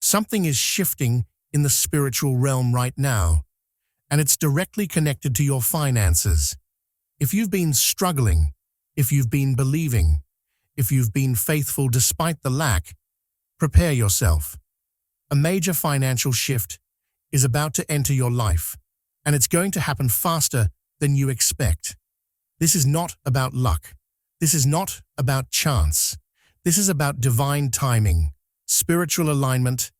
Something is shifting in the spiritual realm right now, and it's directly connected to your finances. If you've been struggling, if you've been believing, if you've been faithful despite the lack, prepare yourself. A major financial shift is about to enter your life, and it's going to happen faster than you expect. This is not about luck. This is not about chance. This is about divine timing, spiritual alignment,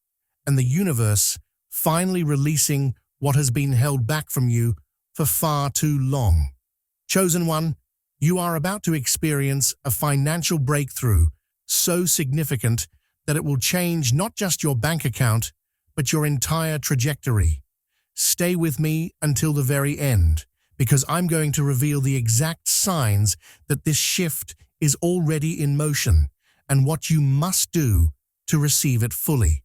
and the universe finally releasing what has been held back from you for far too long. Chosen one, you are about to experience a financial breakthrough so significant that it will change not just your bank account, but your entire trajectory. Stay with me until the very end, because I'm going to reveal the exact signs that this shift is already in motion and what you must do to receive it fully.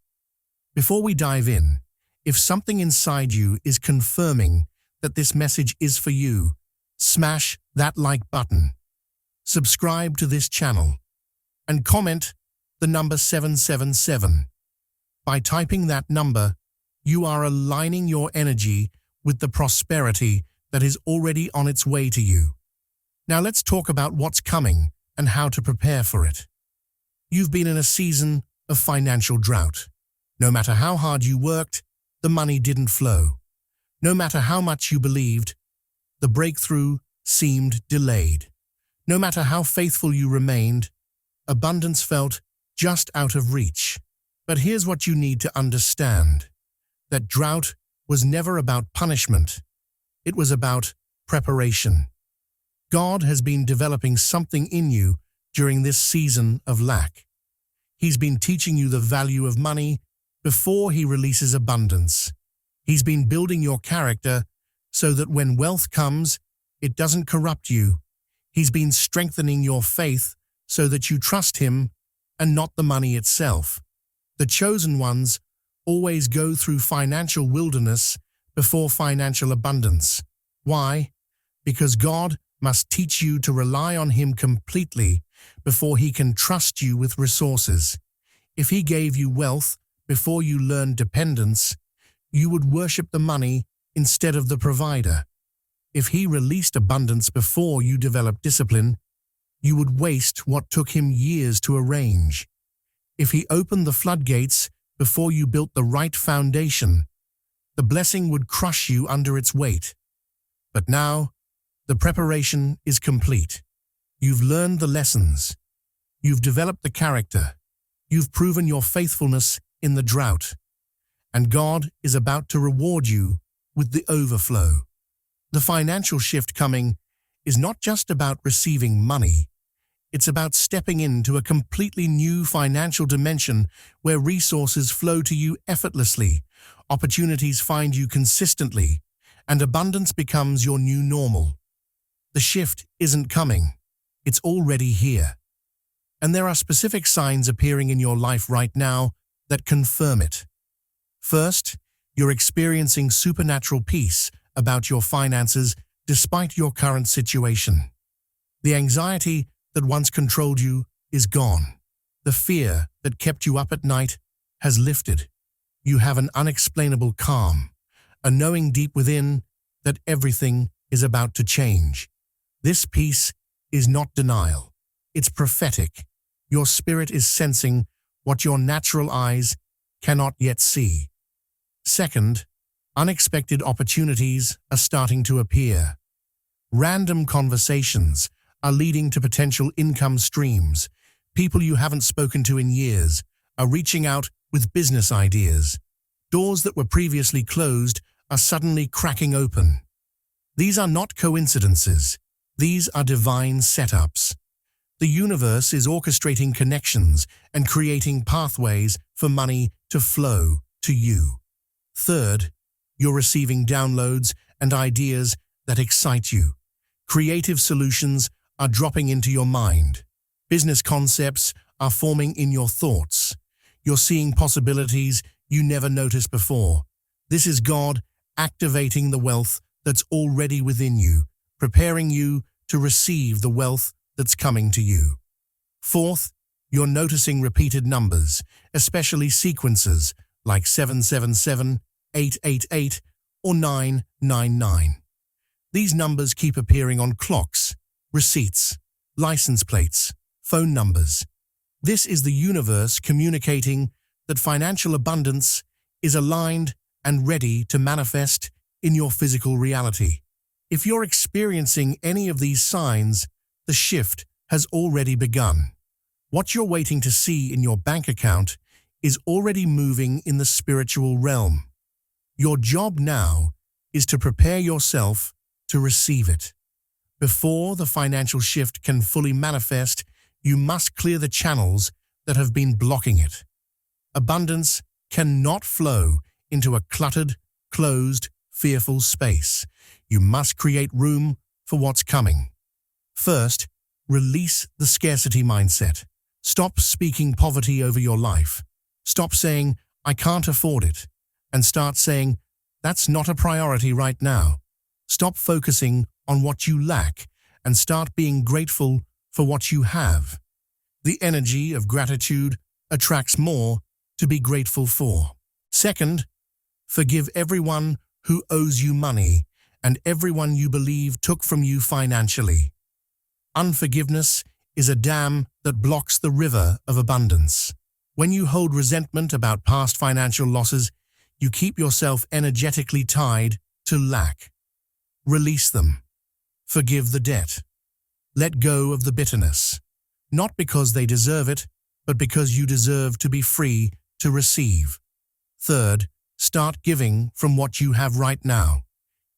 Before we dive in, if something inside you is confirming that this message is for you, smash that like button, subscribe to this channel, and comment the number 777. By typing that number, you are aligning your energy with the prosperity that is already on its way to you. Now let's talk about what's coming and how to prepare for it. You've been in a season of financial drought. No matter how hard you worked, the money didn't flow. No matter how much you believed, the breakthrough seemed delayed. No matter how faithful you remained, abundance felt just out of reach. But here's what you need to understand: that drought was never about punishment. It was about preparation. God has been developing something in you during this season of lack. He's been teaching you the value of money before He releases abundance. He's been building your character so that when wealth comes, it doesn't corrupt you. He's been strengthening your faith so that you trust Him and not the money itself. The chosen ones always go through financial wilderness before financial abundance. Why? Because God must teach you to rely on Him completely before He can trust you with resources. If He gave you wealth before you learned dependence, you would worship the money instead of the provider. If He released abundance before you developed discipline, you would waste what took Him years to arrange. If He opened the floodgates before you built the right foundation, the blessing would crush you under its weight. But now, the preparation is complete. You've learned the lessons. You've developed the character. You've proven your faithfulness in the drought. And God is about to reward you with the overflow. The financial shift coming is not just about receiving money. It's about stepping into a completely new financial dimension where resources flow to you effortlessly, opportunities find you consistently, and abundance becomes your new normal. The shift isn't coming. It's already here. And there are specific signs appearing in your life right now that confirm it. First, you're experiencing supernatural peace about your finances despite your current situation. The anxiety that once controlled you is gone. The fear that kept you up at night has lifted. You have an unexplainable calm, a knowing deep within that everything is about to change. This peace is not denial. It's prophetic. Your spirit is sensing what your natural eyes cannot yet see. Second, unexpected opportunities are starting to appear. Random conversations are leading to potential income streams. People you haven't spoken to in years are reaching out with business ideas. Doors that were previously closed are suddenly cracking open. These are not coincidences. These are divine setups. The universe is orchestrating connections and creating pathways for money to flow to you. Third, you're receiving downloads and ideas that excite you. Creative solutions are dropping into your mind. Business concepts are forming in your thoughts. You're seeing possibilities you never noticed before. This is God activating the wealth that's already within you, preparing you to receive the wealth that's coming to you. Fourth, you're noticing repeated numbers, especially sequences, like 777, 888, or 999. These numbers keep appearing on clocks, receipts, license plates, phone numbers. This is the universe communicating that financial abundance is aligned and ready to manifest in your physical reality. If you're experiencing any of these signs, the shift has already begun. What you're waiting to see in your bank account is already moving in the spiritual realm. Your job now is to prepare yourself to receive it. Before the financial shift can fully manifest, you must clear the channels that have been blocking it. Abundance cannot flow into a cluttered, closed, fearful space. You must create room for what's coming. First, release the scarcity mindset. Stop speaking poverty over your life. Stop saying, "I can't afford it," and start saying, "That's not a priority right now." Stop focusing on what you lack and start being grateful for what you have. The energy of gratitude attracts more to be grateful for. Second, forgive everyone who owes you money and everyone you believe took from you financially. Unforgiveness is a dam that blocks the river of abundance. When you hold resentment about past financial losses, you keep yourself energetically tied to lack. Release them. Forgive the debt. Let go of the bitterness. Not because they deserve it, but because you deserve to be free to receive. Third, start giving from what you have right now.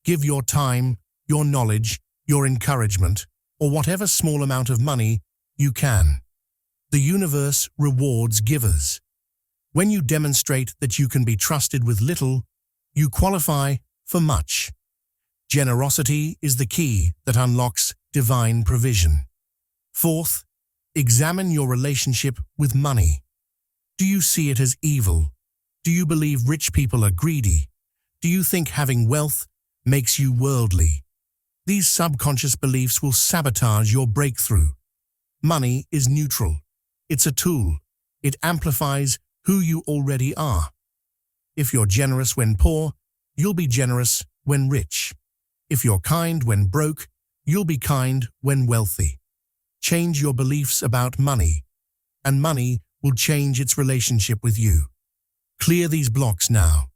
Give your time, your knowledge, your encouragement, or whatever small amount of money you can. The universe rewards givers. When you demonstrate that you can be trusted with little, you qualify for much. Generosity is the key that unlocks divine provision. Fourth, examine your relationship with money. Do you see it as evil? Do you believe rich people are greedy? Do you think having wealth makes you worldly? These subconscious beliefs will sabotage your breakthrough. Money is neutral. It's a tool. It amplifies who you already are. If you're generous when poor, you'll be generous when rich. If you're kind when broke, you'll be kind when wealthy. Change your beliefs about money, and money will change its relationship with you. Clear these blocks now.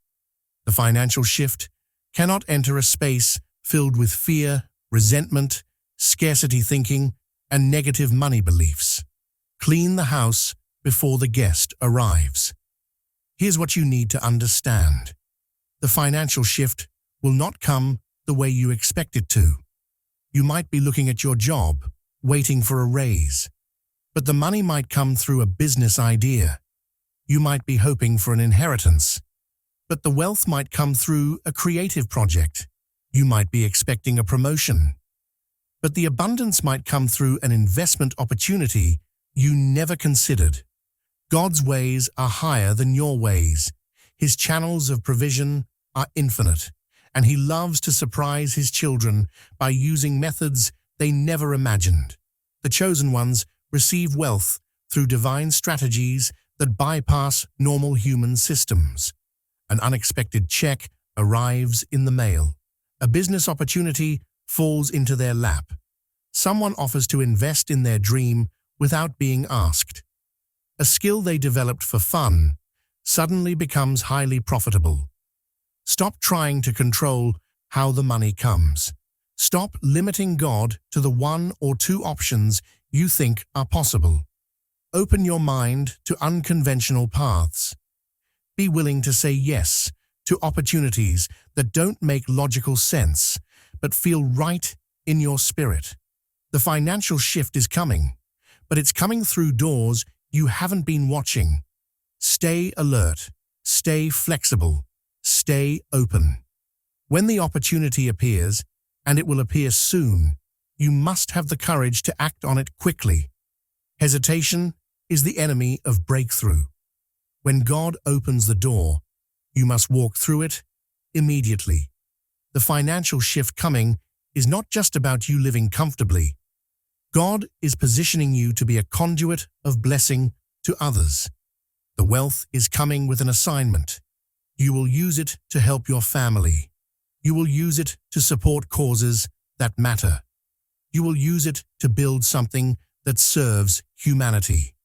The financial shift cannot enter a space filled with fear, resentment, scarcity thinking, and negative money beliefs. Clean the house before the guest arrives. Here's what you need to understand. The financial shift will not come the way you expect it to. You might be looking at your job, waiting for a raise, but the money might come through a business idea. You might be hoping for an inheritance, but the wealth might come through a creative project. You might be expecting a promotion, but the abundance might come through an investment opportunity you never considered. God's ways are higher than your ways. His channels of provision are infinite, and He loves to surprise His children by using methods they never imagined. The chosen ones receive wealth through divine strategies that bypass normal human systems. An unexpected check arrives in the mail. A business opportunity falls into their lap. Someone offers to invest in their dream without being asked. A skill they developed for fun suddenly becomes highly profitable. Stop trying to control how the money comes. Stop limiting God to the one or two options you think are possible. Open your mind to unconventional paths. Be willing to say yes to opportunities that don't make logical sense, but feel right in your spirit. The financial shift is coming, but it's coming through doors you haven't been watching. Stay alert, stay flexible, stay open. When the opportunity appears, and it will appear soon, you must have the courage to act on it quickly. Hesitation is the enemy of breakthrough. When God opens the door, you must walk through it immediately. The financial shift coming is not just about you living comfortably. God is positioning you to be a conduit of blessing to others. The wealth is coming with an assignment. You will use it to help your family. You will use it to support causes that matter. You will use it to build something that serves humanity.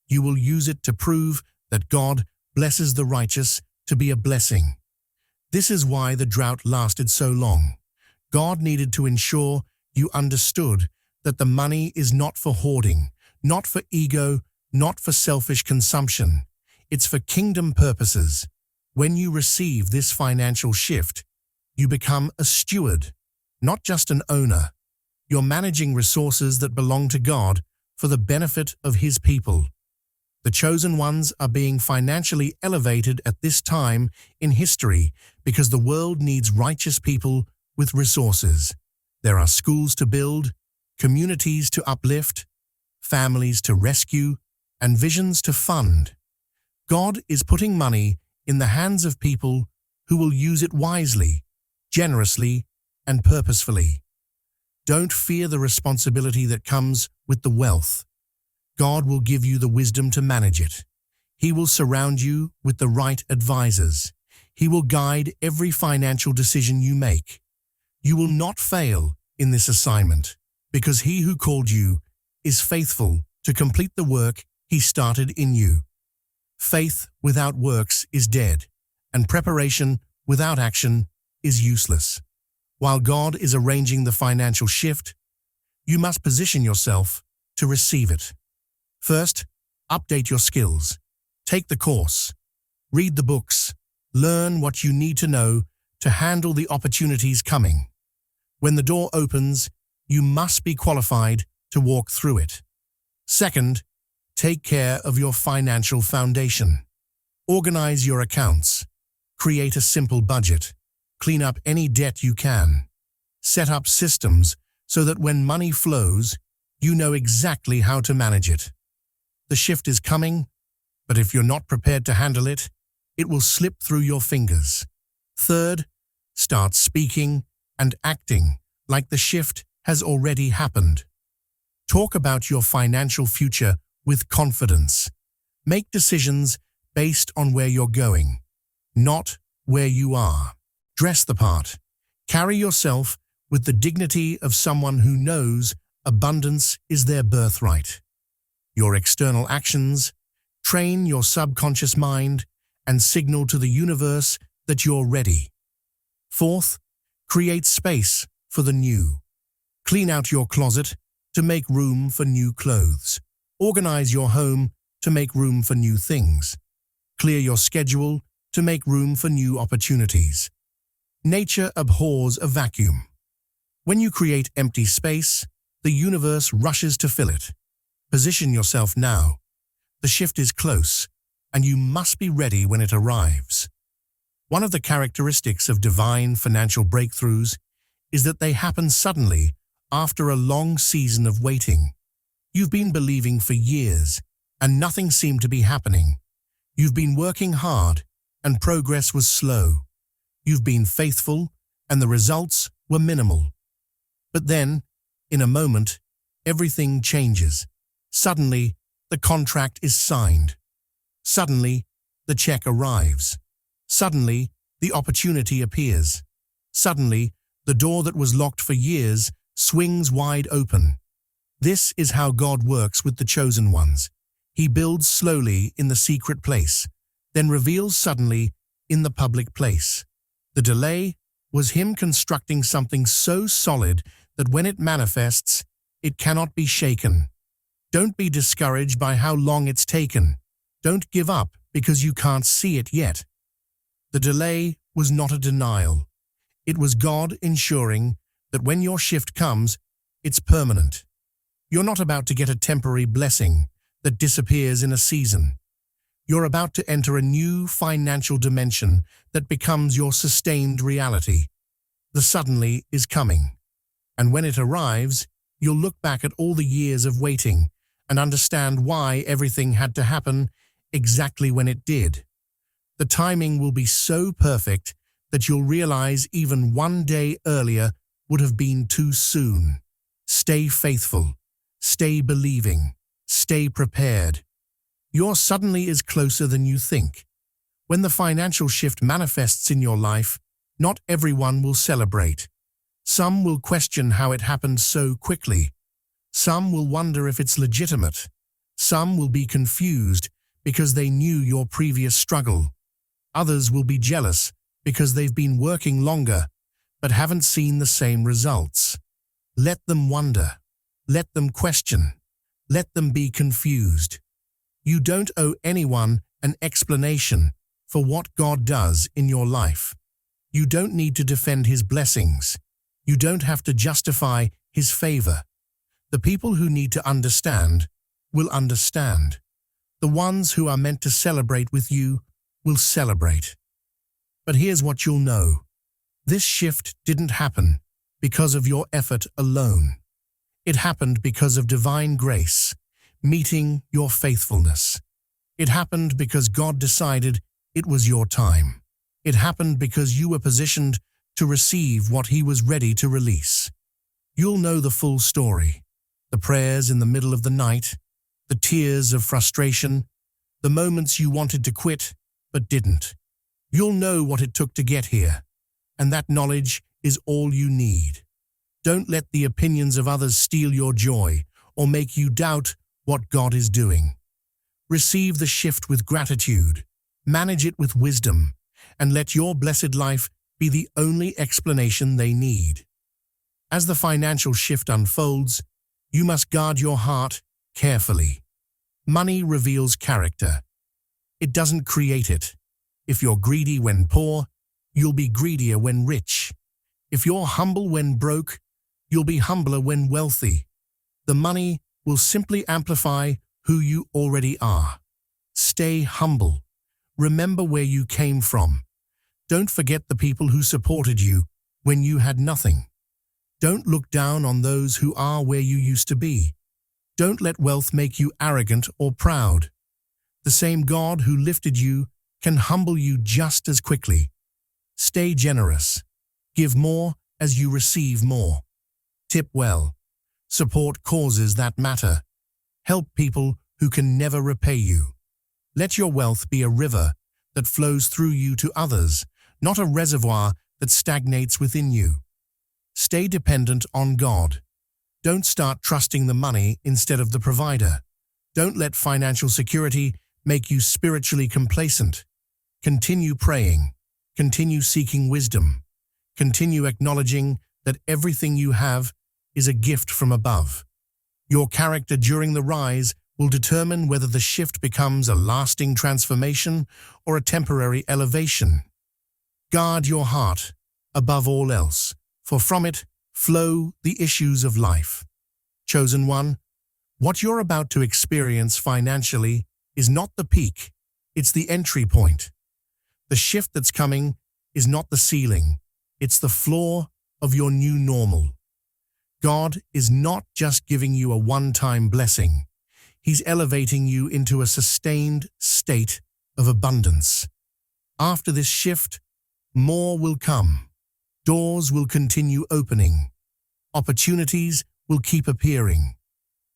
You will use it to prove that God blesses the righteous to be a blessing. This is why the drought lasted so long. God needed to ensure you understood that the money is not for hoarding, not for ego, not for selfish consumption. It's for kingdom purposes. When you receive this financial shift, you become a steward, not just an owner. You're managing resources that belong to God for the benefit of His people. The chosen ones are being financially elevated at this time in history because the world needs righteous people with resources. There are schools to build, communities to uplift, families to rescue, and visions to fund. God is putting money in the hands of people who will use it wisely, generously, and purposefully. Don't fear the responsibility that comes with the wealth. God will give you the wisdom to manage it. He will surround you with the right advisors. He will guide every financial decision you make. You will not fail in this assignment because He who called you is faithful to complete the work He started in you. Faith without works is dead, and preparation without action is useless. While God is arranging the financial shift, you must position yourself to receive it. First, update your skills. Take the course. Read the books. Learn what you need to know to handle the opportunities coming. When the door opens, you must be qualified to walk through it. Second, take care of your financial foundation. Organize your accounts. Create a simple budget. Clean up any debt you can. Set up systems so that when money flows, you know exactly how to manage it. The shift is coming, but if you're not prepared to handle it, it will slip through your fingers. Third, start speaking and acting like the shift has already happened. Talk about your financial future with confidence. Make decisions based on where you're going, not where you are. Dress the part. Carry yourself with the dignity of someone who knows abundance is their birthright. Your external actions train your subconscious mind and signal to the universe that you're ready. Fourth, create space for the new. Clean out your closet to make room for new clothes. Organize your home to make room for new things. Clear your schedule to make room for new opportunities. Nature abhors a vacuum. When you create empty space, the universe rushes to fill it. Position yourself now. The shift is close, and you must be ready when it arrives. One of the characteristics of divine financial breakthroughs is that they happen suddenly after a long season of waiting. You've been believing for years, and nothing seemed to be happening. You've been working hard, and progress was slow. You've been faithful, and the results were minimal. But then, in a moment, everything changes. Suddenly, the contract is signed. Suddenly, the check arrives. Suddenly, the opportunity appears. Suddenly, the door that was locked for years swings wide open. This is how God works with the chosen ones. He builds slowly in the secret place, then reveals suddenly in the public place. The delay was Him constructing something so solid that when it manifests, it cannot be shaken. Don't be discouraged by how long it's taken. Don't give up because you can't see it yet. The delay was not a denial. It was God ensuring that when your shift comes, it's permanent. You're not about to get a temporary blessing that disappears in a season. You're about to enter a new financial dimension that becomes your sustained reality. The suddenly is coming. And when it arrives, you'll look back at all the years of waiting and understand why everything had to happen exactly when it did. The timing will be so perfect that you'll realize even one day earlier would have been too soon. Stay faithful. Stay believing. Stay prepared. Your suddenly is closer than you think. When the financial shift manifests in your life, not everyone will celebrate. Some will question how it happened so quickly. Some will wonder if it's legitimate. Some will be confused because they knew your previous struggle. Others will be jealous because they've been working longer but haven't seen the same results. Let them wonder. Let them question. Let them be confused. You don't owe anyone an explanation for what God does in your life. You don't need to defend His blessings. You don't have to justify His favor. The people who need to understand will understand. The ones who are meant to celebrate with you will celebrate. But here's what you'll know. This shift didn't happen because of your effort alone. It happened because of divine grace, meeting your faithfulness. It happened because God decided it was your time. It happened because you were positioned to receive what He was ready to release. You'll know the full story. The prayers in the middle of the night, the tears of frustration, the moments you wanted to quit but didn't. You'll know what it took to get here, and that knowledge is all you need. Don't let the opinions of others steal your joy or make you doubt what God is doing. Receive the shift with gratitude, manage it with wisdom, and let your blessed life be the only explanation they need. As the financial shift unfolds, you must guard your heart carefully. Money reveals character. It doesn't create it. If you're greedy when poor, you'll be greedier when rich. If you're humble when broke, you'll be humbler when wealthy. The money will simply amplify who you already are. Stay humble. Remember where you came from. Don't forget the people who supported you when you had nothing. Don't look down on those who are where you used to be. Don't let wealth make you arrogant or proud. The same God who lifted you can humble you just as quickly. Stay generous. Give more as you receive more. Tip well. Support causes that matter. Help people who can never repay you. Let your wealth be a river that flows through you to others, not a reservoir that stagnates within you. Stay dependent on God. Don't start trusting the money instead of the provider. Don't let financial security make you spiritually complacent. Continue praying. Continue seeking wisdom. Continue acknowledging that everything you have is a gift from above. Your character during the rise will determine whether the shift becomes a lasting transformation or a temporary elevation. Guard your heart above all else, for from it flow the issues of life. Chosen one, what you're about to experience financially is not the peak, it's the entry point. The shift that's coming is not the ceiling, it's the floor of your new normal. God is not just giving you a one-time blessing. He's elevating you into a sustained state of abundance. After this shift, more will come. Doors will continue opening. Opportunities will keep appearing.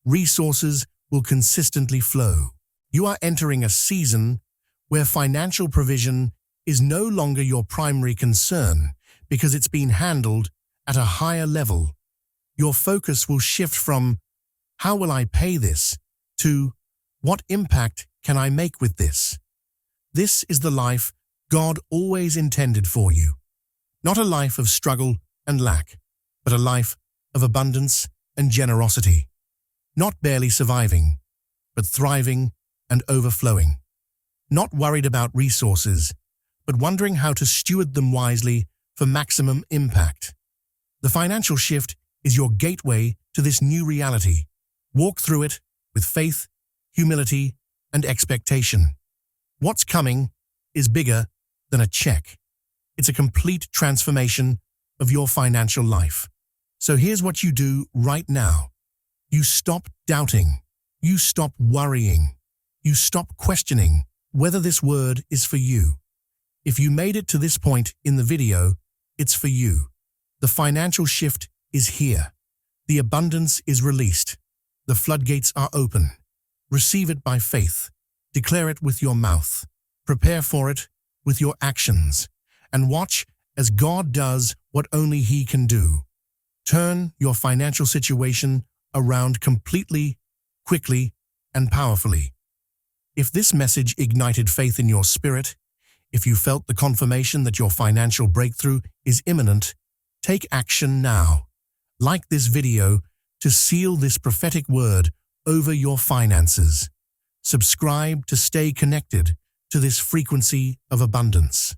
Resources will consistently flow. You are entering a season where financial provision is no longer your primary concern because it's been handled at a higher level. Your focus will shift from, how will I pay this, to, what impact can I make with this? This is the life God always intended for you. Not a life of struggle and lack, but a life of abundance and generosity. Not barely surviving, but thriving and overflowing. Not worried about resources, but wondering how to steward them wisely for maximum impact. The financial shift is your gateway to this new reality. Walk through it with faith, humility, and expectation. What's coming is bigger than a check. It's a complete transformation of your financial life. So here's what you do right now. You stop doubting. You stop worrying. You stop questioning whether this word is for you. If you made it to this point in the video, it's for you. The financial shift is here. The abundance is released. The floodgates are open. Receive it by faith. Declare it with your mouth. Prepare for it with your actions. And watch as God does what only He can do. Turn your financial situation around completely, quickly, and powerfully. If this message ignited faith in your spirit, if you felt the confirmation that your financial breakthrough is imminent, take action now. Like this video to seal this prophetic word over your finances. Subscribe to stay connected to this frequency of abundance.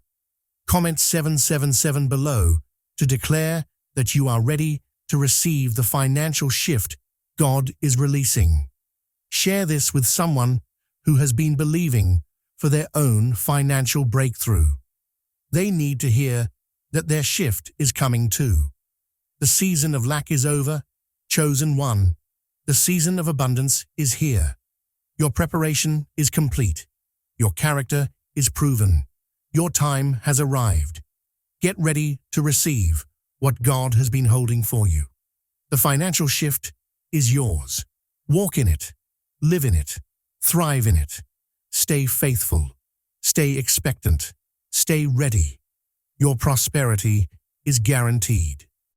Comment 777 below to declare that you are ready to receive the financial shift God is releasing. Share this with someone who has been believing for their own financial breakthrough. They need to hear that their shift is coming too. The season of lack is over, chosen one. The season of abundance is here. Your preparation is complete. Your character is proven. Your time has arrived. Get ready to receive what God has been holding for you. The financial shift is yours. Walk in it. Live in it. Thrive in it. Stay faithful. Stay expectant. Stay ready. Your prosperity is guaranteed.